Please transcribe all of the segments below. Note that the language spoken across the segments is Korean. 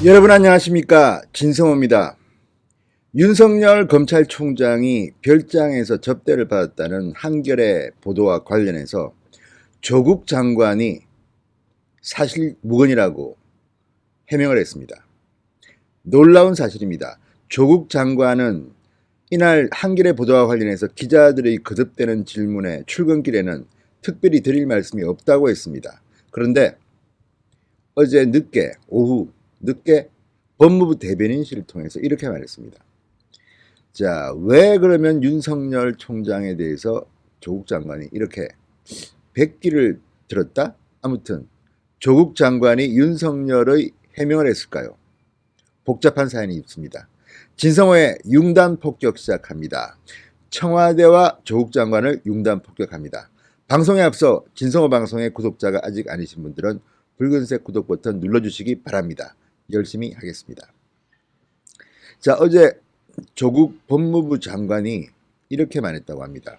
여러분 안녕하십니까, 진성호입니다. 윤석열 검찰총장이 별장에서 접대를 받았다는 한겨레 보도와 관련해서 조국 장관이 사실 무근이라고 해명을 했습니다. 놀라운 사실입니다. 조국 장관은 이날 한겨레 보도와 관련해서 기자들의 거듭되는 질문에 출근길에는 특별히 드릴 말씀이 없다고 했습니다. 그런데 어제 오후 늦게 법무부 대변인실을 통해서 이렇게 말했습니다. 자, 왜 그러면 윤석열 총장에 대해서 조국 장관이 이렇게 백기를 들었다? 아무튼 조국 장관이 윤석열의 해명을 했을까요? 복잡한 사연이 있습니다. 진성호의 융단 폭격 시작합니다. 청와대와 조국 장관을 융단 폭격합니다. 방송에 앞서 진성호 방송의 구독자가 아직 아니신 분들은 붉은색 구독 버튼 눌러주시기 바랍니다. 열심히 하겠습니다. 자, 어제 조국 법무부 장관이 이렇게 말했다고 합니다.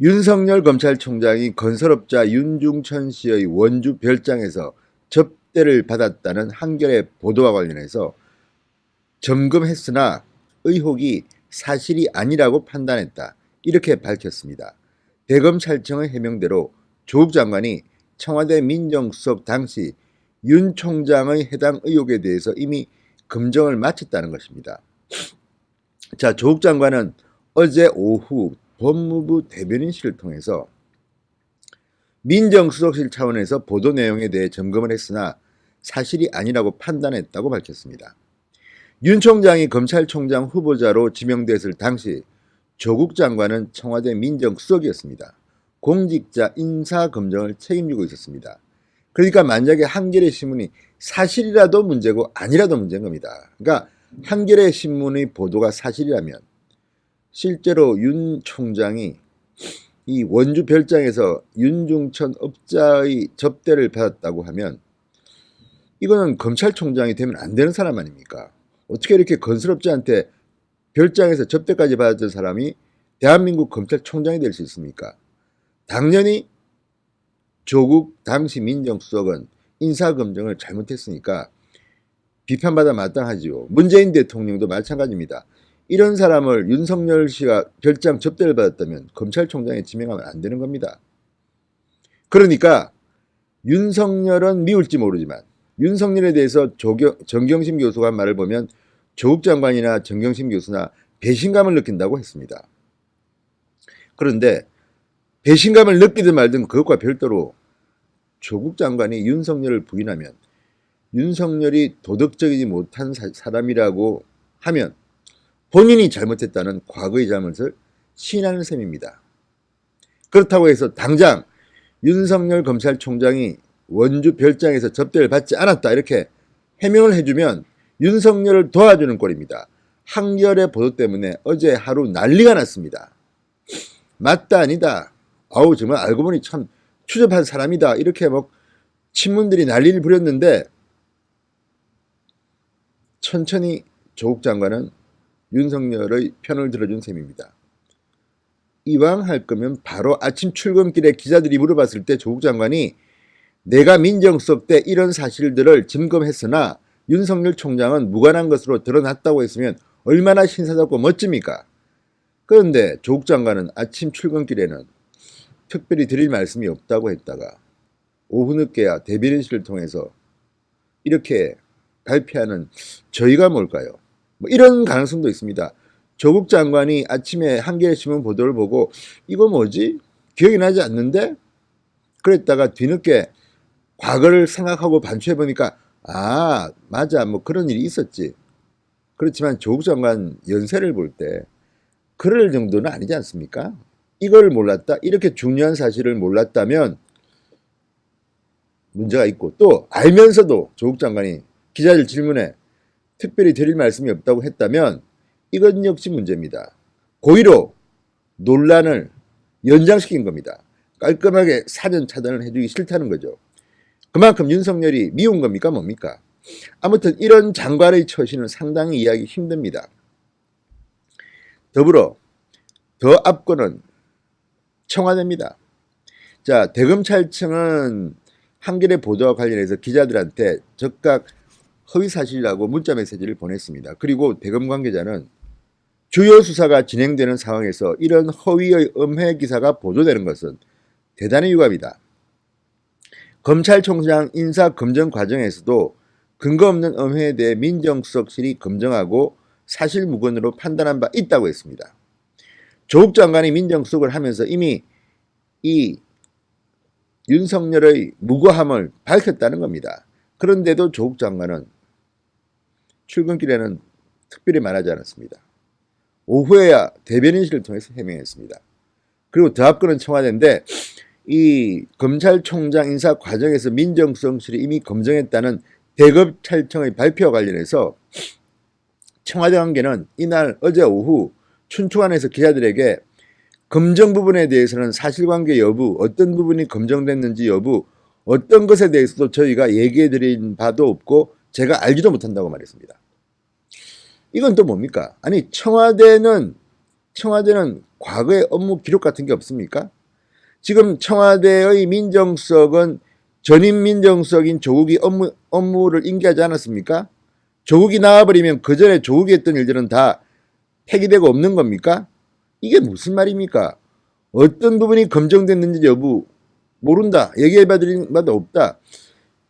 윤석열 검찰총장이 건설업자 윤중천 씨의 원주 별장에서 접대를 받았다는 한겨레 보도와 관련해서 점검했으나 의혹이 사실이 아니라고 판단했다. 이렇게 밝혔습니다. 대검찰청의 해명대로 조국 장관이 청와대 민정수석 당시 윤 총장의 해당 의혹에 대해서 이미 검증을 마쳤다는 것입니다. 자, 조국 장관은 어제 오후 법무부 대변인실을 통해서 민정수석실 차원에서 보도 내용에 대해 점검을 했으나 사실이 아니라고 판단했다고 밝혔습니다. 윤 총장이 검찰총장 후보자로 지명됐을 당시 조국 장관은 청와대 민정수석이었습니다. 공직자 인사검증을 책임지고 있었습니다. 그러니까 만약에 한겨레 신문이 사실이라도 문제고 아니라도 문제인 겁니다. 그러니까 한겨레 신문의 보도가 사실이라면 실제로 윤 총장이 이 원주 별장에서 윤중천 업자의 접대를 받았다고 하면 이거는 검찰총장이 되면 안 되는 사람 아닙니까? 어떻게 이렇게 건설업자한테 별장에서 접대까지 받았던 사람이 대한민국 검찰총장이 될 수 있습니까? 당연히 조국 당시 민정수석은 인사검증을 잘못했으니까 비판받아 마땅하지요. 문재인 대통령도 마찬가지입니다. 이런 사람을 윤석열 씨가 별장 접대를 받았다면 검찰총장에 지명하면 안 되는 겁니다. 그러니까 윤석열은 미울지 모르지만 윤석열에 대해서 정경심 교수가 한 말을 보면 조국 장관이나 정경심 교수나 배신감을 느낀다고 했습니다. 그런데 배신감을 느끼든 말든 그것과 별도로 조국 장관이 윤석열을 부인하면 윤석열이 도덕적이지 못한 사람이라고 하면 본인이 잘못했다는 과거의 잘못을 시인하는 셈입니다. 그렇다고 해서 당장 윤석열 검찰총장이 원주 별장에서 접대를 받지 않았다 이렇게 해명을 해주면 윤석열을 도와주는 꼴입니다. 한겨레 보도 때문에 어제 하루 난리가 났습니다. 맞다 아니다. 아우 정말 알고 보니 참 추접한 사람이다. 이렇게 막 친문들이 난리를 부렸는데 천천히 조국 장관은 윤석열의 편을 들어준 셈입니다. 이왕 할 거면 바로 아침 출근길에 기자들이 물어봤을 때 조국 장관이 내가 민정수석 때 이런 사실들을 점검했으나 윤석열 총장은 무관한 것으로 드러났다고 했으면 얼마나 신사답고 멋집니까? 그런데 조국 장관은 아침 출근길에는 특별히 드릴 말씀이 없다고 했다가 오후 늦게야 대변인실을 통해서 이렇게 발표하는 저희가 뭘까요? 뭐 이런 가능성도 있습니다. 조국 장관이 아침에 한겨레 신문 보도를 보고 이거 뭐지? 기억이 나지 않는데? 그랬다가 뒤늦게 과거를 생각하고 반추해 보니까 아 맞아 뭐 그런 일이 있었지. 그렇지만 조국 장관 연세를 볼 때 그럴 정도는 아니지 않습니까? 이걸 몰랐다? 이렇게 중요한 사실을 몰랐다면 문제가 있고 또 알면서도 조국 장관이 기자들 질문에 특별히 드릴 말씀이 없다고 했다면 이건 역시 문제입니다. 고의로 논란을 연장시킨 겁니다. 깔끔하게 사전 차단을 해주기 싫다는 거죠. 그만큼 윤석열이 미운 겁니까 뭡니까? 아무튼 이런 장관의 처신은 상당히 이해하기 힘듭니다. 더불어 더 앞거는 청와대입니다. 자, 대검찰청은 한겨레 보도와 관련해서 기자들한테 즉각 허위사실이라고 문자메시지를 보냈습니다. 그리고 대검 관계자는 주요 수사가 진행되는 상황에서 이런 허위의 음해 기사가 보도되는 것은 대단히 유감이다. 검찰총장 인사검증 과정에서도 근거 없는 음해에 대해 민정수석실이 검증하고 사실무근으로 판단한 바 있다고 했습니다. 조국 장관이 민정수석을 하면서 이미 이 윤석열의 무고함을 밝혔다는 겁니다. 그런데도 조국 장관은 출근길에는 특별히 말하지 않았습니다. 오후에야 대변인실을 통해서 해명했습니다. 그리고 더 앞거는 청와대인데 이 검찰총장 인사 과정에서 민정수석실이 이미 검증했다는 대검찰청의 발표와 관련해서 청와대 관계는 이날 어제 오후 춘추관에서 기자들에게 검증 부분에 대해서는 사실관계 여부, 어떤 부분이 검증됐는지 여부, 어떤 것에 대해서도 저희가 얘기해드린 바도 없고 제가 알지도 못한다고 말했습니다. 이건 또 뭡니까? 아니 청와대는 과거의 업무 기록 같은 게 없습니까? 지금 청와대의 민정수석은 전임 민정수석인 조국이 업무를 인계하지 않았습니까? 조국이 나와버리면 그 전에 조국이 했던 일들은 다 폐기되고 없는 겁니까? 이게 무슨 말입니까? 어떤 부분이 검증됐는지 여부 모른다. 얘기해봐드린 바도 없다.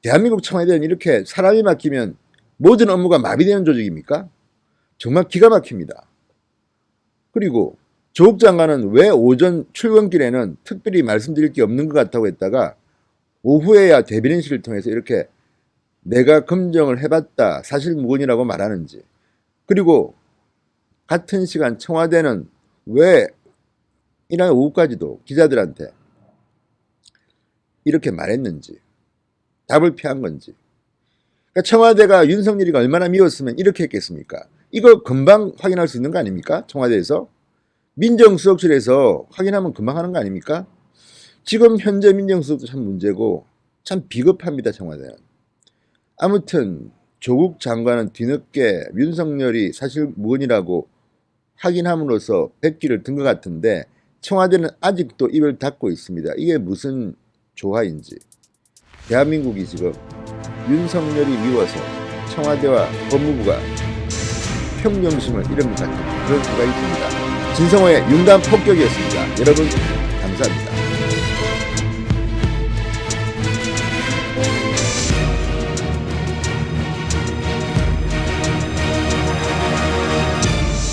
대한민국 청와대는 이렇게 사람이 막히면 모든 업무가 마비되는 조직입니까? 정말 기가 막힙니다. 그리고 조국 장관은 왜 오전 출근길에는 특별히 말씀드릴 게 없는 것 같다고 했다가 오후에야 대변인실을 통해서 이렇게 내가 검증을 해봤다 사실무근이라고 말하는지, 그리고 같은 시간 청와대는 왜 이날 오후까지도 기자들한테 이렇게 말했는지, 답을 피한 건지. 그러니까 청와대가 윤석열이가 얼마나 미웠으면 이렇게 했겠습니까? 이거 금방 확인할 수 있는 거 아닙니까? 청와대에서 민정수석실에서 확인하면 금방 하는 거 아닙니까? 지금 현재 민정수석도 참 문제고 참 비겁합니다. 청와대는. 아무튼 조국 장관은 뒤늦게 윤석열이 사실무근이라고 확인함으로써 백기를 든 것 같은데 청와대는 아직도 입을 닫고 있습니다. 이게 무슨 조화인지. 대한민국이 지금 윤석열이 미워서 청와대와 법무부가 평정심을 잃은 것 같은 그런 생각이 듭니다. 진성호의 융단 폭격이었습니다. 여러분 감사합니다.